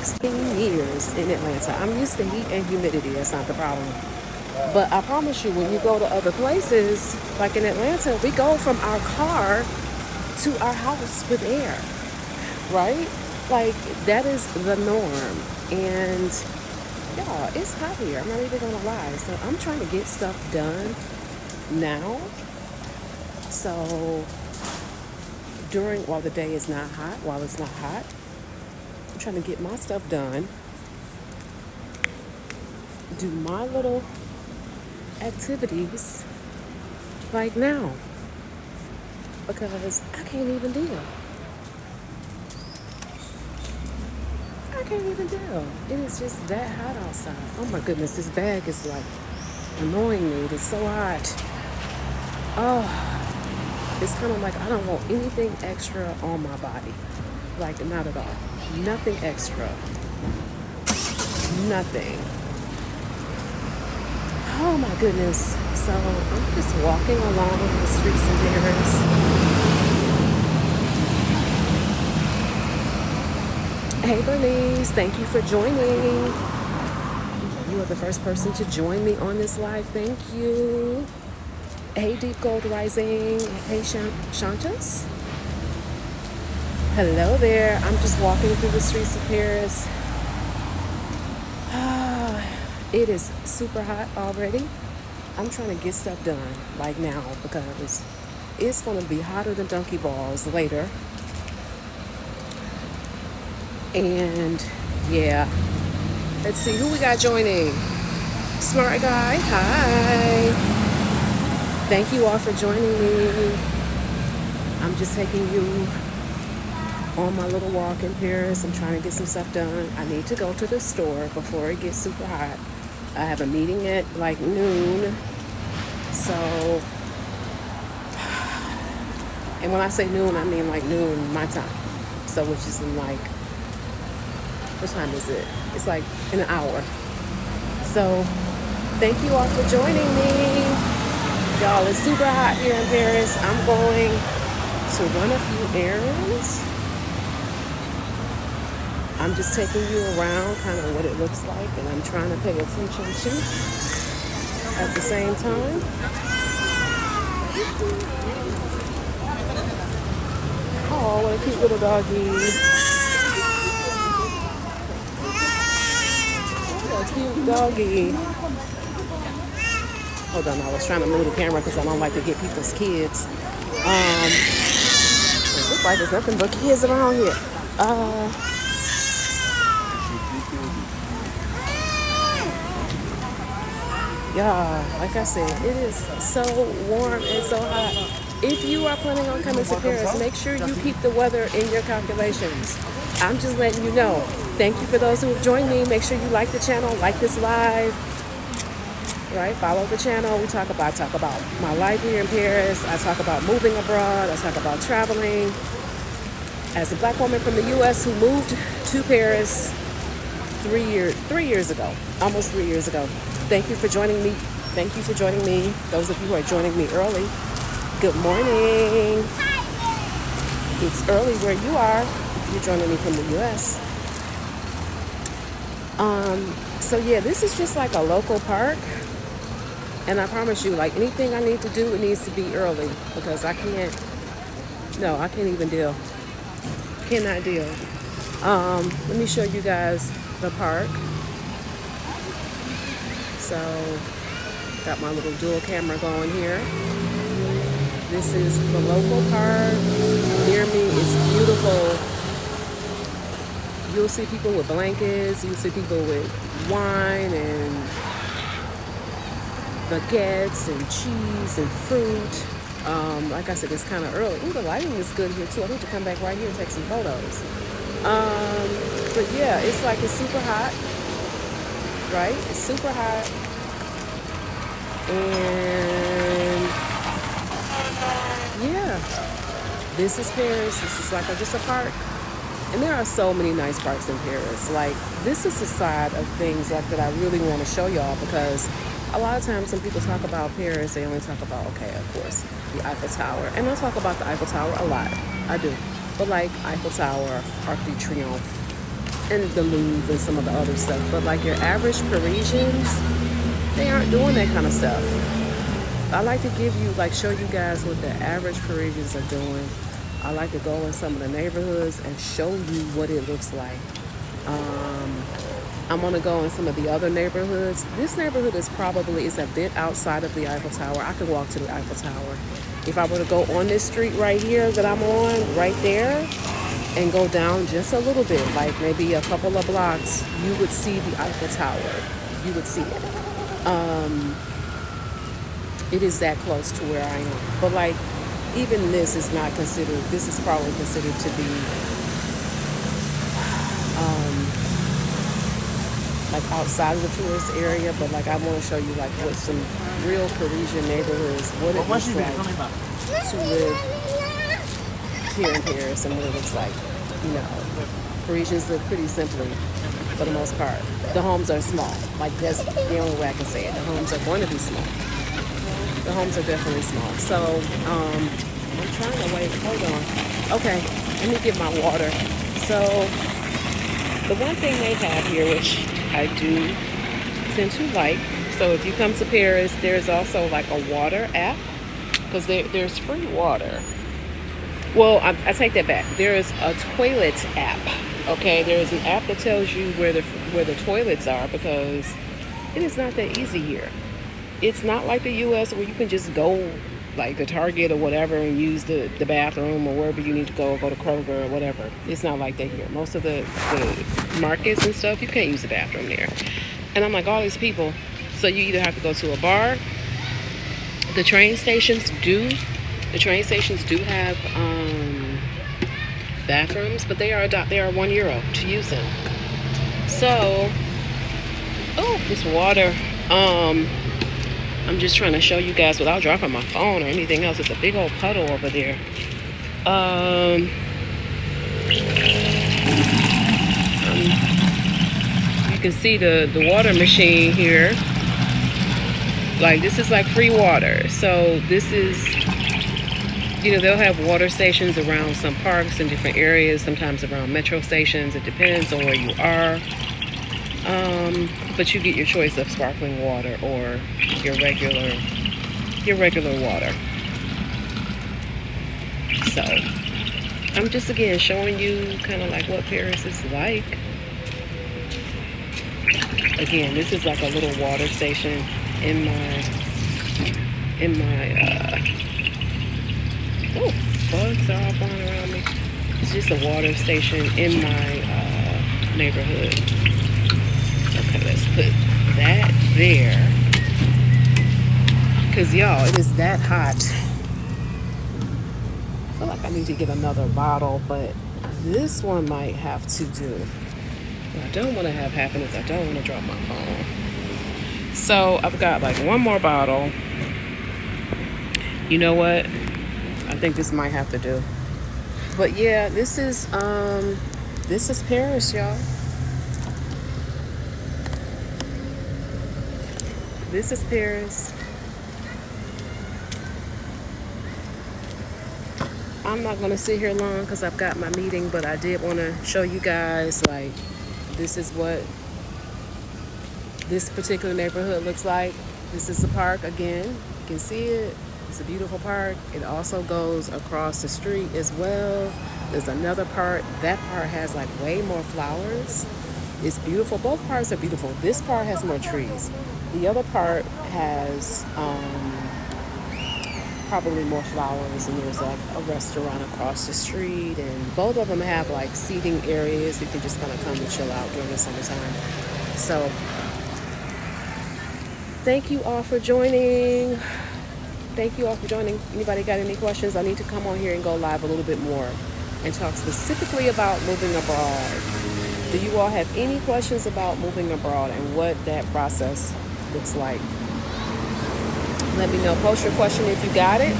16 years in Atlanta. I'm used to heat and humidity. That's not the problem. But I promise you, when you go to other places, like in Atlanta, we go from our car to our house with air, right? Like, that is the norm. And yeah, it's hot here. I'm not even gonna lie. So I'm trying to get stuff done now. So while the day is not hot, while it's not hot, I'm trying to get my stuff done, do my little activities like now, because I can't even deal. I can't even deal. It is just that hot outside. Oh my goodness, this bag is like annoying me. It's so hot. Oh, it's kind of like I don't want anything extra on my body. Like, not at all. Nothing extra. Nothing. Oh my goodness. So I'm just walking along the streets in Paris. Hey Bernice, thank you for joining. You are the first person to join me on this live. Thank you. Hey Deep Gold Rising. Hey Shantas. Hello there. I'm just walking through the streets of Paris. It is super hot already. I'm trying to get stuff done like now because it's going to be hotter than donkey balls later. And yeah, let's see who we got joining. Smart guy, hi. Thank you all for joining me. I'm just taking you on my little walk in Paris. I'm trying to get some stuff done. I need to go to the store before it gets super hot. I have a meeting at like noon. So, and when I say noon, I mean like noon my time. So, which is in like, what time is it? It's like in an hour. So, thank you all for joining me. Y'all, it's super hot here in Paris. I'm going to run a few errands. I'm just taking you around kind of what it looks like, and I'm trying to pay attention to at the same time. Oh, what a cute little doggy. What a cute doggy. Hold on, I was trying to move the camera because I don't like to get people's kids. It looks like there's nothing but kids around here. Yeah, like I said, it is so warm and so hot. If you are planning on coming to Paris, make sure you keep the weather in your calculations. I'm just letting you know. Thank you for those who have joined me. Make sure you like the channel, like this live. Right? Follow the channel. I talk about my life here in Paris. I talk about moving abroad. I talk about traveling. As a black woman from the U.S. who moved to Paris 3 years ago, almost 3 years ago. Thank you for joining me. Thank you for joining me. Those of you who are joining me early, good morning. It's early where you are if you're joining me from the U.S. So yeah, this is just like a local park. And I promise you, like anything I need to do, it needs to be early because I can't even deal. Cannot deal. Let me show you guys the park. So, got my little dual camera going here. This is the local park near me. It's beautiful. You'll see people with blankets. You'll see people with wine and baguettes and cheese and fruit. Like I said, it's kind of early. Ooh, the lighting is good here too. I need to come back right here and take some photos. But yeah, it's super hot, right? It's super hot. And yeah, this is Paris. This is just a park. And there are so many nice parks in Paris. Like, this is the side of things that I really want to show y'all, because a lot of times when people talk about Paris, they only talk about, okay, of course, the Eiffel Tower. And I talk about the Eiffel Tower a lot. I do. But like Eiffel Tower, Arc de Triomphe, and the Louvre and some of the other stuff. But like your average Parisians, they aren't doing that kind of stuff. I like to give you, like, show you guys what the average Parisians are doing. I like to go in some of the neighborhoods and show you what it looks like. I'm gonna go in some of the other neighborhoods. This neighborhood is a bit outside of the Eiffel Tower. I could walk to the Eiffel Tower. If I were to go on this street right here that I'm on, right there, and go down just a little bit, like maybe a couple of blocks, you would see the Eiffel Tower. You would see it. It is that close to where I am. But like, even this is not considered, this is probably considered to be like outside of the tourist area, but like I want to show you like what some real Parisian neighborhoods, what it looks like to live here in Paris and what it looks like. You know, Parisians live pretty simply for the most part. The homes are small. Like that's the only way I can say it. The homes are going to be small. The homes are definitely small. So I'm trying to wait. Hold on. Okay, let me get my water. So the one thing they have here, which I do tend to like, so if you come to Paris, there's also like a water app, because there's free water. Well, I take that back. There is a toilet app. Okay, there is an app that tells you where the toilets are, because it is not that easy here. It's not like the U.S. where you can just go like the Target or whatever and use the bathroom or wherever you need to go to Kroger or whatever. It's not like that here. Most of the markets and stuff, you can't use the bathroom there. And I'm like, all these people. So you either have to go to a bar. The train stations do have bathrooms, but they are €1 to use them. So, oh, this water. I'm just trying to show you guys without dropping my phone or anything else. It's a big old puddle over there. You can see the water machine here. Like, this is like free water. So this is, you know, they'll have water stations around some parks and different areas, sometimes around metro stations. It depends on where you are. But you get your choice of sparkling water or your regular water. So I'm just again showing you kind of like what Paris is like. Again, this is like a little water station in my oh, bugs are all flying around me. It's just a water station in my neighborhood. Okay, let's put that there. Because, y'all, it is that hot. I feel like I need to get another bottle, but this one might have to do. What I don't want to have happen is I don't want to drop my phone. So, I've got like one more bottle. You know what? I think this might have to do. But yeah, this is Paris, y'all. This is Paris. I'm not going to sit here long because I've got my meeting, but I did want to show you guys, like, this is what this particular neighborhood looks like. This is the park again. You can see it. It's a beautiful park. It also goes across the street as well. There's another part. That part has like way more flowers. It's beautiful. Both parts are beautiful. This part has more trees. The other part has probably more flowers, and there's like a restaurant across the street, and both of them have like seating areas. You can just kind of come and chill out during the summertime. So thank you all for joining. Anybody got any questions? I need to come on here and go live a little bit more and talk specifically about moving abroad. Do you all have any questions about moving abroad and what that process looks like? Let me know. Post your question if you got it.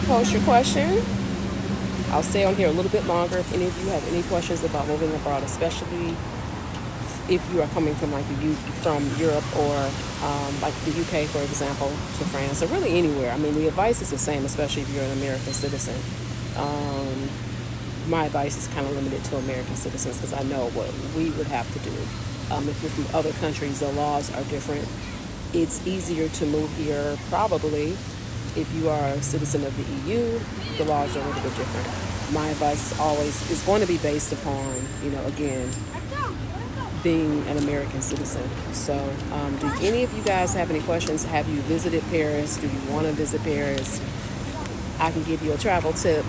Post your question. I'll stay on here a little bit longer if any of you have any questions about moving abroad, especially if you are coming from from Europe or like the UK, for example, to France, or really anywhere. I mean, the advice is the same, especially if you're an American citizen. my advice is kind of limited to American citizens because I know what we would have to do. If you're from other countries, the laws are different. It's easier to move here probably if you are a citizen of the EU. The laws are a little bit different. My advice always is going to be based upon, again, being an American citizen. So, do any of you guys have any questions? Have you visited Paris? Do you want to visit Paris? I can give you a travel tip.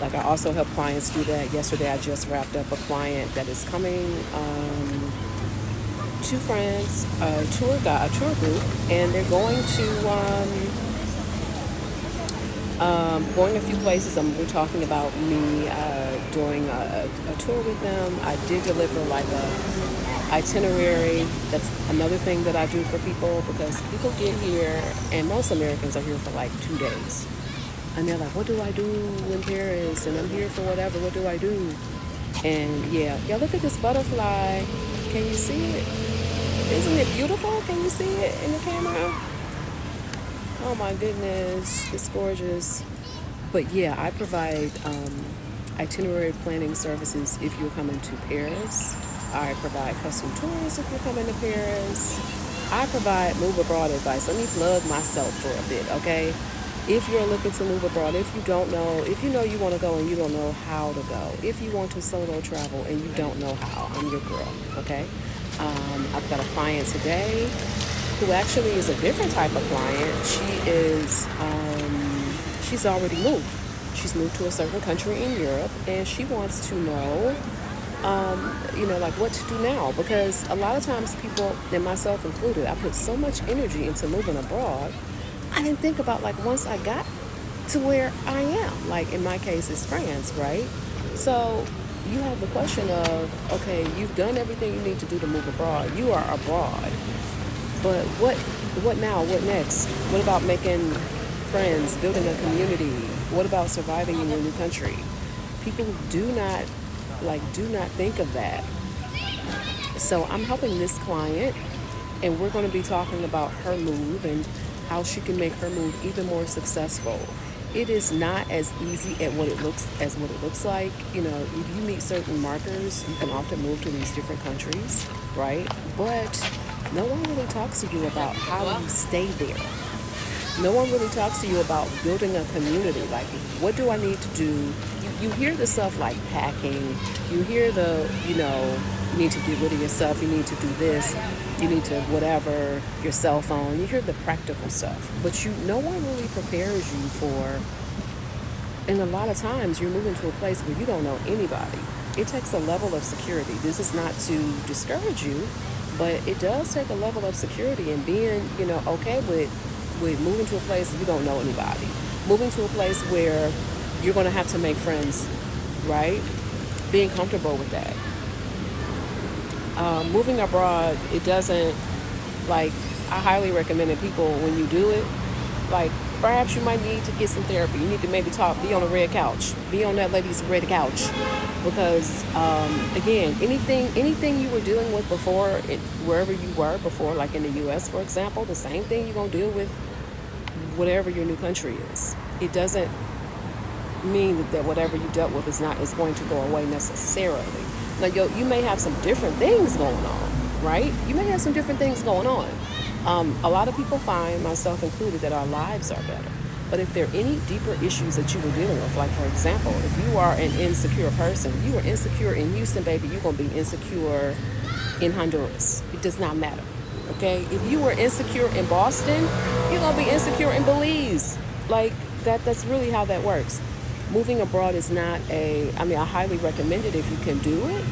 Like, I also help clients do that. Yesterday, I just wrapped up a client that is coming, two friends, a tour group, and they're going to going a few places. We're talking about me doing a tour with them. I did deliver like a itinerary. That's another thing that I do for people because people get here, and most Americans are here for like 2 days. And they're like, what do I do in Paris? And I'm here for whatever. What do I do? And yeah, look at this butterfly. Can you see it? Isn't it beautiful? Can you see it in the camera? Oh my goodness, it's gorgeous. But yeah, I provide itinerary planning services if you're coming to Paris. I provide custom tours if you're coming to Paris. I provide move abroad advice. Let me plug myself for a bit, okay? If you're looking to move abroad, if you don't know, if you know you want to go and you don't know how to go, if you want to solo travel and you don't know how, I'm your girl, okay? I've got a client today who actually is a different type of client. She's already moved. She's moved to a certain country in Europe, and she wants to know, like what to do now. Because a lot of times people, and myself included, I put so much energy into moving abroad, I didn't think about like once I got to where I am. Like in my case, it's France, right? So you have the question of, okay, you've done everything you need to do to move abroad. You are abroad. But what now? What next? What about making friends, building a community? What about surviving in your new country? People do not think of that. So I'm helping this client, and we're going to be talking about her move and how she can make her move even more successful. It is not as easy as what it looks like. If you meet certain markers, you can often move to these different countries, right? But no one really talks to you about how you stay there. No one really talks to you about building a community. Like, what do I need to do? You hear the stuff like packing. You hear you need to get rid of yourself. You need to do this. You need to whatever, your cell phone. You hear the practical stuff. But no one really prepares you for, and a lot of times you're moving to a place where you don't know anybody. It takes a level of security. This is not to discourage you, but it does take a level of security and being, okay with moving to a place you don't know anybody. Moving to a place where you're going to have to make friends, right? Being comfortable with that. Moving abroad, it doesn't, I highly recommend that people, when you do it, perhaps you might need to get some therapy. You need to maybe be on a red couch. Be on that lady's red couch. Because, again, anything you were dealing with before, wherever you were before, like in the U.S., for example, the same thing you're going to deal with whatever your new country is. It doesn't mean that whatever you dealt with is going to go away necessarily. Now, you may have some different things going on, right? You may have some different things going on. A lot of people find, myself included, that our lives are better. But if there are any deeper issues that you were dealing with, like, for example, if you are an insecure person, you are insecure in Houston, baby, you're going to be insecure in Honduras. It does not matter, okay? If you were insecure in Boston, you're going to be insecure in Belize. That's really how that works. Moving abroad is not I highly recommend it if you can do it,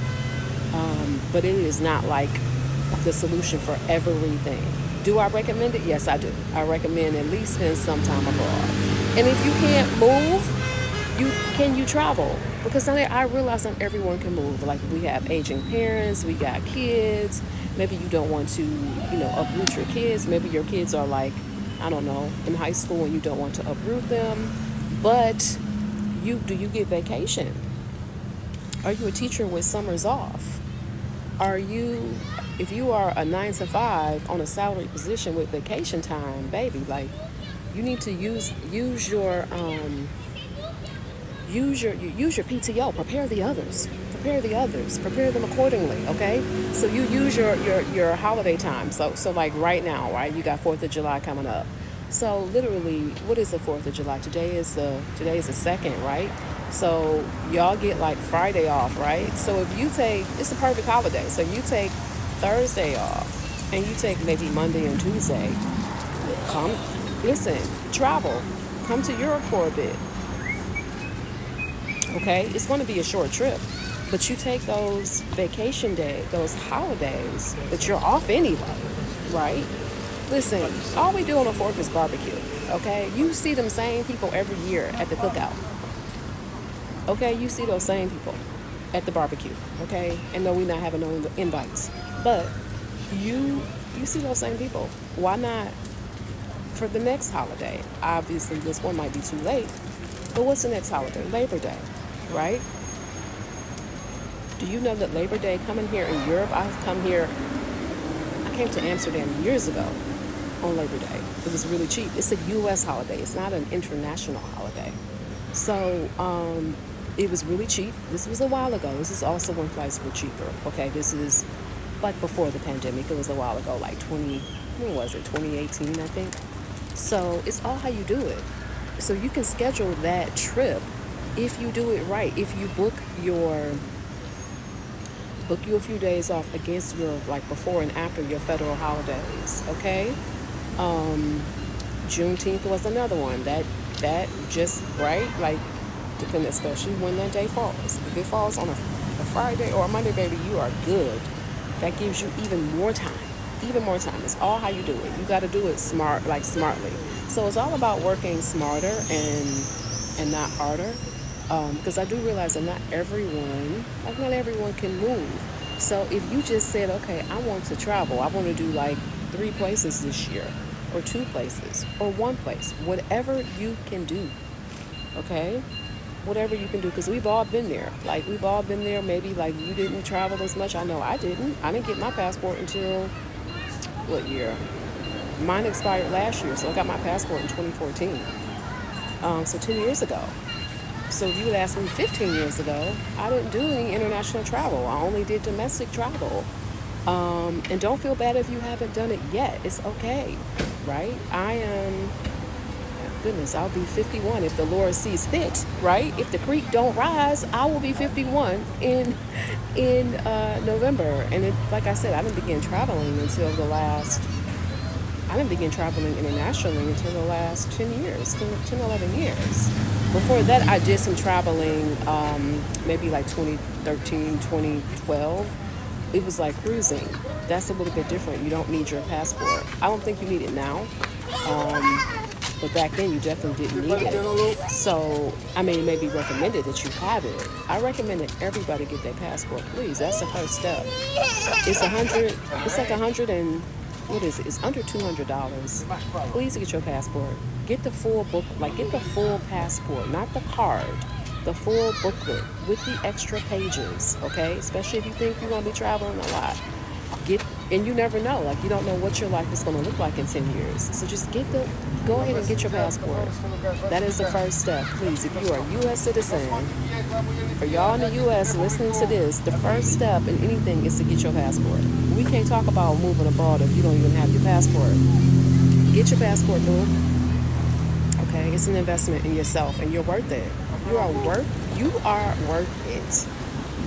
but it is not like the solution for everything. Do I recommend it? Yes, I do. I recommend at least spend some time abroad. And if you can't move, can you travel? Because I realize not everyone can move. Like, we have aging parents, we got kids. Maybe you don't want to, uproot your kids. Maybe your kids are in high school and you don't want to uproot them. But do you get vacation? Are you a teacher with summers off? If you are a 9 to 5 on a salary position with vacation time, baby, you need to use your you use your PTO. Prepare the others. Prepare the others. Prepare them accordingly. Okay. So you use your holiday time. So like right now, right? You got 4th of July coming up. So literally, what is the 4th of July? Today is the second, right? So y'all get like Friday off, right? So if you take, it's a perfect holiday. So you take Thursday off, and you take maybe Monday and Tuesday. Come, listen, travel, come to Europe for a bit. Okay, it's going to be a short trip, but you take those vacation days, those holidays that you're off anyway, right? Listen, all we do on the 4th is barbecue. Okay, you see them same people every year at the cookout. Okay, you see those same people at the barbecue. Okay, and no, we're not having no invites, but you see those same people. Why not for the next holiday? Obviously, this one might be too late, but what's the next holiday? Labor Day, right? Do you know that Labor Day coming here in Europe? I came to Amsterdam years ago on Labor Day. It was really cheap. It's a U.S. holiday. It's not an international holiday. So it was really cheap. This was a while ago. This is also when flights were cheaper. Okay, this is like before the pandemic. It was a while ago, like 2018, I think. So it's all how you do it. So you can schedule that trip if you do it right. If you book you a few days off against your, like, before and after your federal holidays, okay? Juneteenth was another one that just, right, like, depending, especially when that day falls. If it falls on a Friday or a Monday, baby, you are good. That gives you even more time. It's all how you do it. You got to do it smartly. So it's all about working smarter and not harder. Because I do realize that not everyone can move. So if you just said, okay, I want to travel, I want to do like 3 places this year, or 2 places, or 1 place, whatever you can do, okay? Whatever you can do, because we've all been there. Like, we've all been there. Maybe like you didn't travel as much. I know I didn't. I didn't get my passport until, what year? Mine expired last year, so I got my passport in 2014. So 10 years ago. So if you would ask me 15 years ago, I didn't do any international travel. I only did domestic travel. And don't feel bad if you haven't done it yet. It's okay, right? Goodness, I'll be 51 if the Lord sees fit, right? If the creek don't rise, I will be 51 in November. And like I said, I didn't begin traveling internationally until the last 10 years, 10, 11 years. Before that, I did some traveling, maybe like 2013, 2012. It was like cruising. That's a little bit different. You don't need your passport. I don't think you need it now. But back then, you definitely didn't need it. So, I mean, it may be recommended that you have it. I recommend that everybody get their passport, please. That's the first step. It's like 100 and, what is it? It's under $200. Please get your passport. Get the full book, get the full passport, not the card. The full booklet with the extra pages, okay? Especially if you think you're going to be traveling a lot. And you never know, like, you don't know what your life is going to look like in 10 years. So just go ahead and get your passport. That is the first step, please. If you are a U.S. citizen, for y'all in the U.S. listening to this, the first step in anything is to get your passport. We can't talk about moving abroad if you don't even have your passport. Get your passport, boo. Okay, it's an investment in yourself, and you're worth it. You are worth it.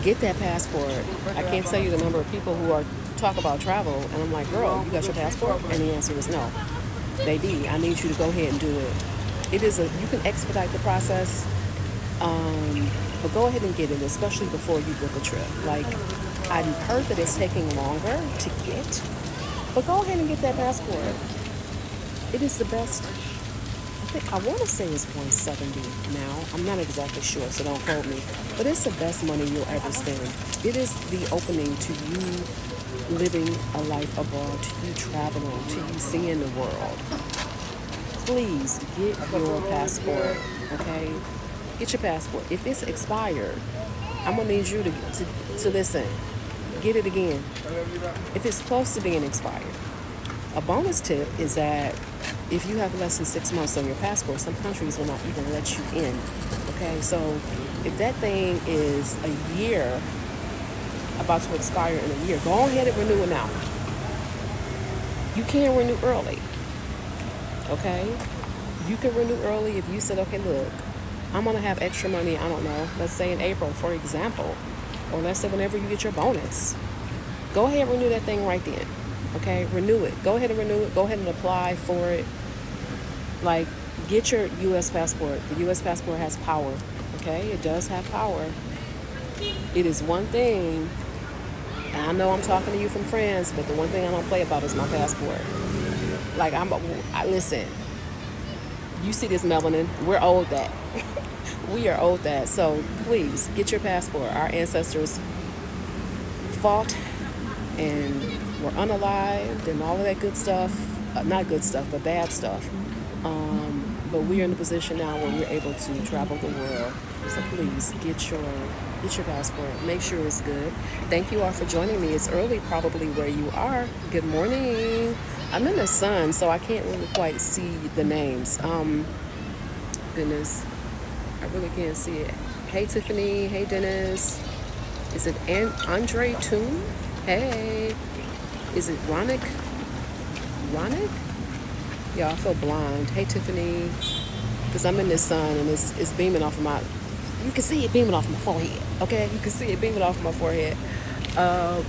Get that passport. I can't tell you the number of people who talk about travel, and I'm like, girl, you got your passport? And the answer is no. Baby, I need you to go ahead and do it. You can expedite the process, but go ahead and get it, especially before you book a trip. Like, I've heard that it's taking longer to get, but go ahead and get that passport. It is the best. I want to say it's $170 now. I'm not exactly sure, so don't quote me. But it's the best money you'll ever spend. It is the opening to you living a life abroad, to you traveling, to you seeing the world. Please get your passport, okay? Get your passport. If it's expired, I'm going to need you to listen. Get it again. If it's close to being expired. A bonus tip is that if you have less than 6 months on your passport, some countries will not even let you in, Okay, so if that thing is a year, about to expire in a year, go ahead and renew it now. You can't renew early. Okay? You can renew early if you said, okay, look, I'm going to have extra money, I don't know, let's say in April, for example, or let's say whenever you get your bonus. Go ahead and renew that thing right then. Okay? Renew it. Go ahead and renew it. Go ahead and apply for it. Like, get your U.S. passport. The U.S. passport has power. Okay? It does have power. It is one thing, and I know I'm talking to you from France, but the one thing I don't play about is my passport. Like, listen, you see this melanin, we're owed that. We are owed that. So please get your passport. Our ancestors fought and were unalived and all of that good stuff. Not good stuff, but bad stuff. But we are in a position now where we're able to travel the world. So please get your passport. Make sure it's good. Thank you all for joining me. It's early probably where you are. Good morning. I'm in the sun, so I can't really quite see the names. Goodness, I really can't see it. Hey Tiffany. Hey Dennis. Is it Andre Toon? Hey. Is it Ronick? Yeah, I feel blind. Hey Tiffany. Because I'm in the sun and it's beaming off of my... You can see it beaming off my forehead. Okay? You can see it beaming off my forehead.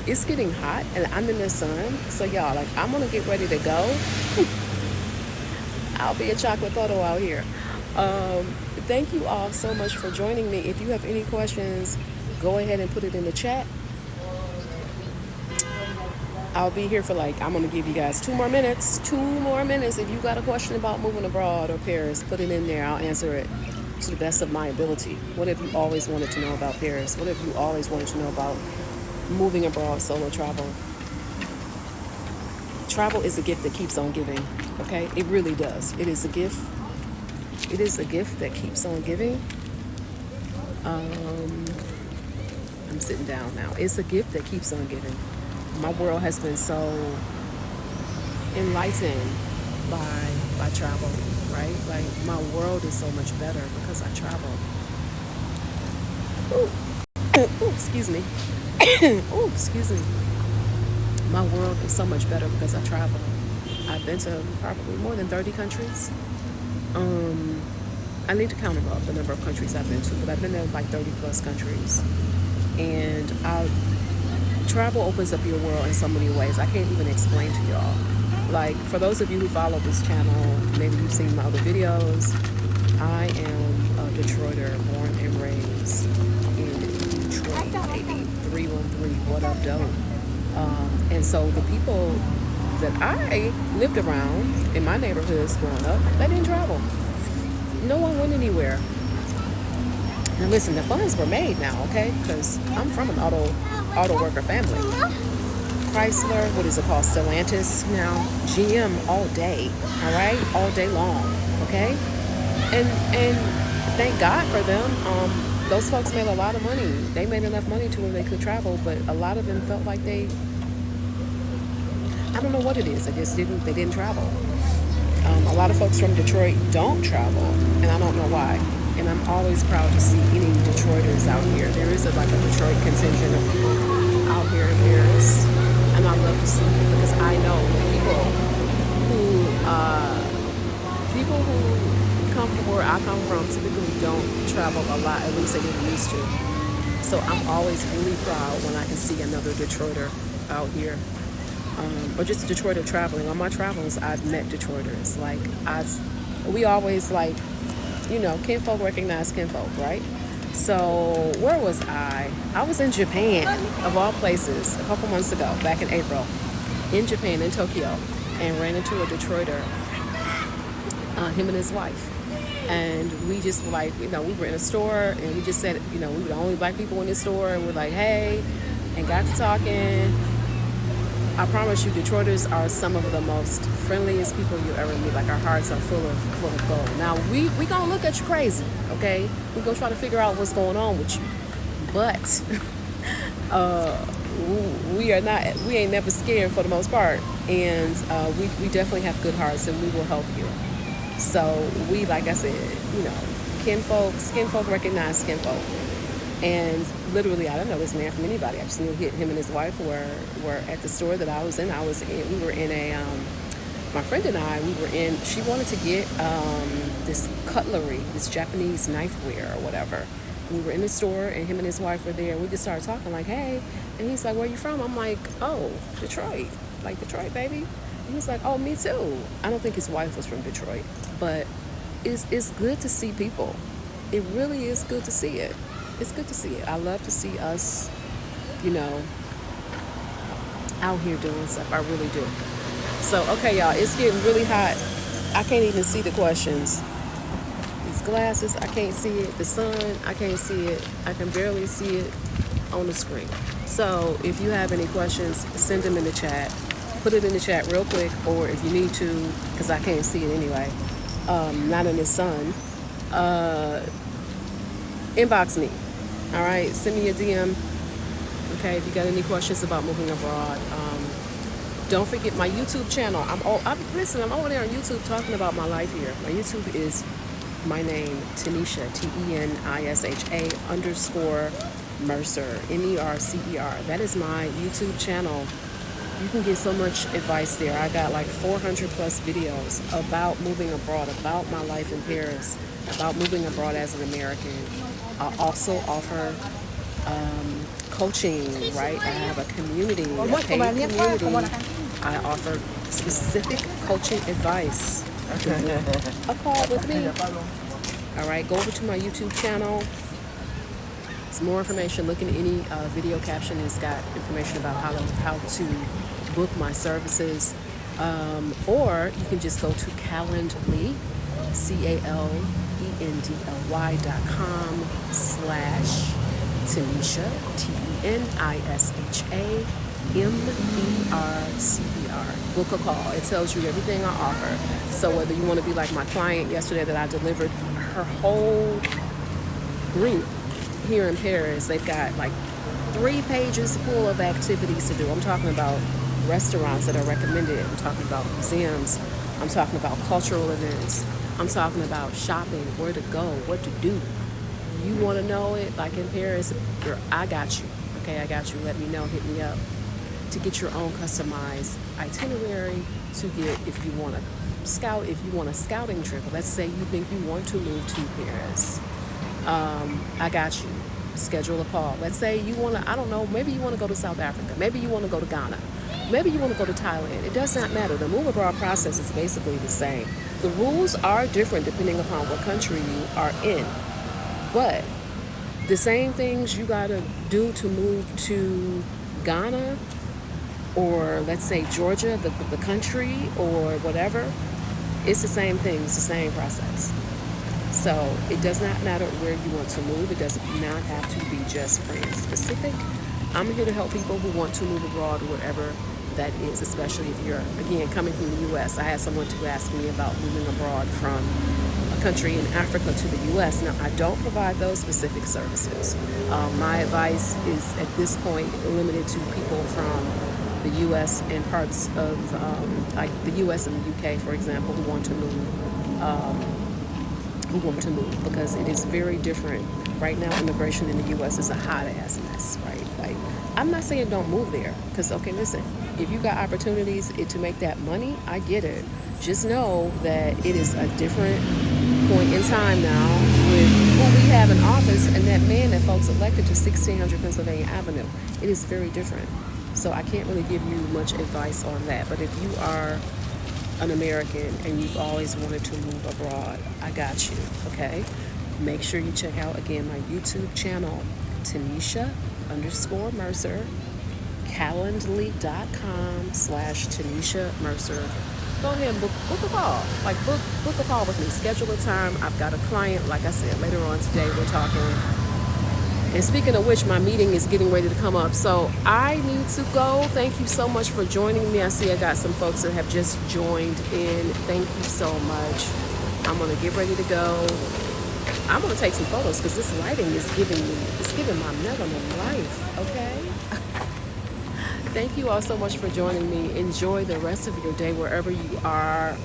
It's getting hot and I'm in the sun. So y'all, like, I'm going to get ready to go. I'll be a chocolate photo out here. Thank you all so much for joining me. If you have any questions, go ahead and put it in the chat. I'll be here for I'm going to give you guys 2 more minutes. 2 more minutes. If you got a question about moving abroad or Paris, put it in there. I'll answer it to the best of my ability. What have you always wanted to know about Paris? What have you always wanted to know about moving abroad, solo travel? Travel is a gift that keeps on giving, okay? It really does. It is a gift. It is a gift that keeps on giving. I'm sitting down now. It's a gift that keeps on giving. My world has been so enlightened by travel, right? Like, my world is so much better because I travel. Ooh, excuse me. Oh, excuse me. My world is so much better because I travel. I've been to probably more than 30 countries. I need to count them up, the number of countries I've been to, but I've been to like 30 plus countries. And travel opens up your world in so many ways. I can't even explain to y'all. Like, for those of you who follow this channel, maybe you've seen my other videos. I am a Detroiter, born and raised in Detroit, baby. 313, what up, dope? And so the people that I lived around in my neighborhoods growing up, they didn't travel. No one went anywhere. Now listen, the funds were made now, okay? Because I'm from an auto worker family. Chrysler, what is it called? Stellantis now. GM all day, all right? All day long, okay? And thank God for them. Those folks made a lot of money. They made enough money to where they could travel, but a lot of them felt like I don't know what it is. They didn't travel. A lot of folks from Detroit don't travel, and I don't know why. And I'm always proud to see any Detroiters out here. There is a Detroit contingent of people out here in Paris, and I love to see it because I know people who come from where I come from typically don't travel a lot, at least they didn't used to. So I'm always really proud when I can see another Detroiter out here. Or just a Detroiter traveling. On my travels, I've met Detroiters. We always kinfolk recognize kinfolk, right? So where was I? I was in Japan, of all places, a couple months ago, back in April, in Japan, in Tokyo, and ran into a Detroiter, him and his wife. And we just were we were in a store, and we just said, we were the only black people in the store, and we're like, hey, and got to talking. I promise you, Detroiters are some of the most friendliest people you ever meet. Like, our hearts are full of gold. Now, we gonna look at you crazy, okay? We gonna try to figure out what's going on with you. But we ain't never scared for the most part. And we definitely have good hearts, and we will help you. So we, like I said, skin folk recognize skin folk. And literally, I don't know this man from anybody. I just knew him and his wife were at the store that I was in. We were in a, my friend and I, she wanted to get this cutlery, this Japanese knifeware or whatever. We were in the store, and him and his wife were there. We just started talking like, hey. And he's like, where you from? I'm like, oh, Detroit. Like, Detroit, baby. And he's like, oh, me too. I don't think his wife was from Detroit. But it's good to see people. It really is good to see it. It's good to see it. I love to see us, out here doing stuff. I really do. So, okay, y'all, it's getting really hot. I can't even see the questions. These glasses, I can't see it. The sun, I can't see it. I can barely see it on the screen. So, if you have any questions, send them in the chat. Put it in the chat real quick, or if you need to, because I can't see it anyway, not in the sun, inbox me. All right, send me a DM. Okay, if you got any questions about moving abroad, don't forget my YouTube channel. I'm over there on YouTube talking about my life here. My YouTube is my name, Tanisha, TENISHA _Mercer, MERCER. That is my YouTube channel. You can get so much advice there. I got like 400 plus videos about moving abroad, about my life in Paris, about moving abroad as an American. I also offer coaching, right? I have a community, a paid community. I offer specific coaching advice. A call with me. All right, go over to my YouTube channel. Some more information. Look in any video caption. It's got information about how to book my services. Or you can just go to Calendly, CALENDLY.com/Tanisha, TENISHA Book a call. It tells you everything I offer. So whether you want to be like my client yesterday that I delivered her whole group here in Paris, they've got like 3 pages full of activities to do. I'm talking about restaurants that are recommended. I'm talking about museums. I'm talking about cultural events. I'm talking about shopping, where to go, what to do. You want to know it, like in Paris, girl, I got you. Okay, I got you. Let me know. Hit me up to get your own customized itinerary to get if you want to scout, if you want a scouting trip. Let's say you think you want to move to Paris. I got you. Schedule a call. Let's say you want to, I don't know, maybe you want to go to South Africa. Maybe you want to go to Ghana. Maybe you want to go to Thailand. It does not matter. The move abroad process is basically the same. The rules are different depending upon what country you are in. But the same things you got to do to move to Ghana or let's say Georgia, the country or whatever, it's the same thing. It's the same process. So it does not matter where you want to move. It does not have to be just France specific. I'm here to help people who want to move abroad, whatever that is, especially if you're, again, coming from the U.S. I had someone to ask me about moving abroad from a country in Africa to the U.S. Now, I don't provide those specific services. My advice is at this point limited to people from the U.S. and parts of, like the U.S. and the U.K., for example, who want to move. Because it is very different. Right now, immigration in the U.S. is a hot-ass mess, right? Like, I'm not saying don't move there, because, okay, listen, if you got opportunities to make that money, I get it. Just know that it is a different point in time now with who we have in office and that man that folks elected to 1600 Pennsylvania Avenue. It is very different. So I can't really give you much advice on that. But if you are an American and you've always wanted to move abroad, I got you, okay? Make sure you check out, again, my YouTube channel, Tanisha _Mercer, calendly.com/Tanisha Mercer. Go ahead and book a call. Like, book a call with me. Schedule a time. I've got a client, like I said, later on today we're talking. And speaking of which, my meeting is getting ready to come up. So I need to go. Thank you so much for joining me. I see I got some folks that have just joined in. Thank you so much. I'm going to get ready to go. I'm going to take some photos because this lighting is giving my melanin life, okay? Thank you all so much for joining me. Enjoy the rest of your day wherever you are.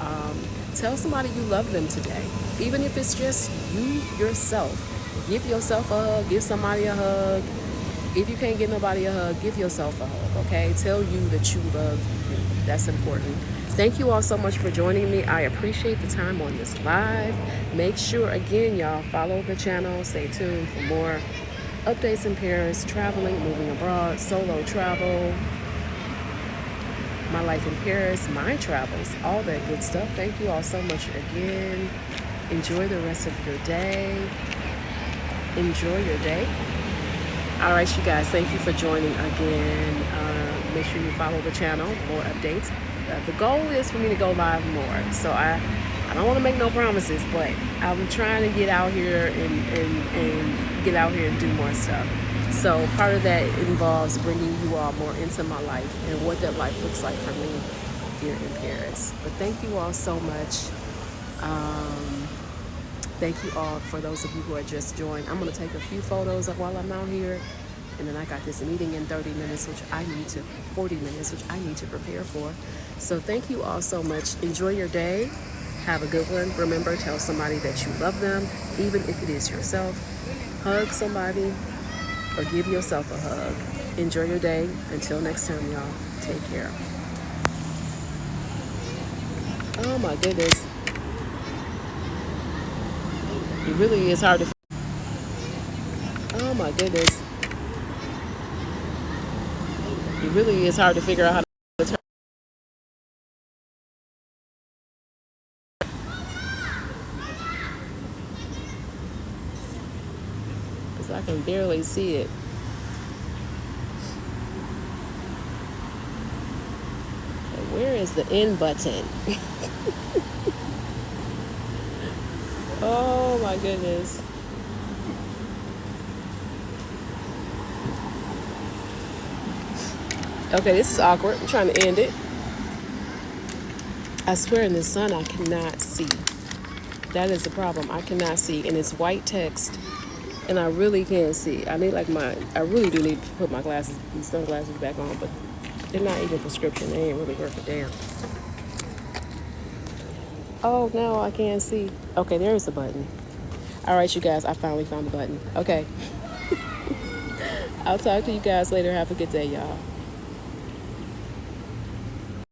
Tell somebody you love them today, even if it's just you yourself. Give yourself a hug. Give somebody a hug. If you can't give nobody a hug, give yourself a hug, okay? Tell you that you love you. That's important. Thank you all so much for joining me. I appreciate the time on this live. Make sure, again, y'all, follow the channel. Stay tuned for more updates in Paris, traveling, moving abroad, solo travel, my life in Paris, my travels, all that good stuff. Thank you all so much again. Enjoy the rest of your day. Enjoy your day. All right, you guys, thank you for joining again. Make sure you follow the channel, more updates. The goal is for me to go live more. So I don't want to make no promises, but I'm trying to get out here and get out here and do more stuff. So part of that involves bringing you all more into my life and what that life looks like for me here in Paris. But thank you all so much. Thank you all for those of you who are just joined. I'm going to take a few photos of while I'm out here. And then I got this meeting in 30 minutes, 40 minutes, which I need to prepare for. So thank you all so much. Enjoy your day. Have a good one. Remember, tell somebody that you love them, even if it is yourself. Hug somebody or give yourself a hug. Enjoy your day. Until next time, y'all. Take care. Oh my goodness. It really is hard to. Oh my goodness. It really is hard to figure out how to turn. Because I can barely see it. Okay, where is the end button? Oh my goodness. Okay, this is awkward. I'm trying to end it. I swear in the sun I cannot see. That is the problem. I cannot see. And it's white text. And I really can't see. I really do need to put my glasses, these sunglasses back on, but they're not even prescription. They ain't really worth a damn. Oh, no, I can't see. Okay, there is a button. All right, you guys, I finally found the button. Okay. I'll talk to you guys later. Have a good day, y'all.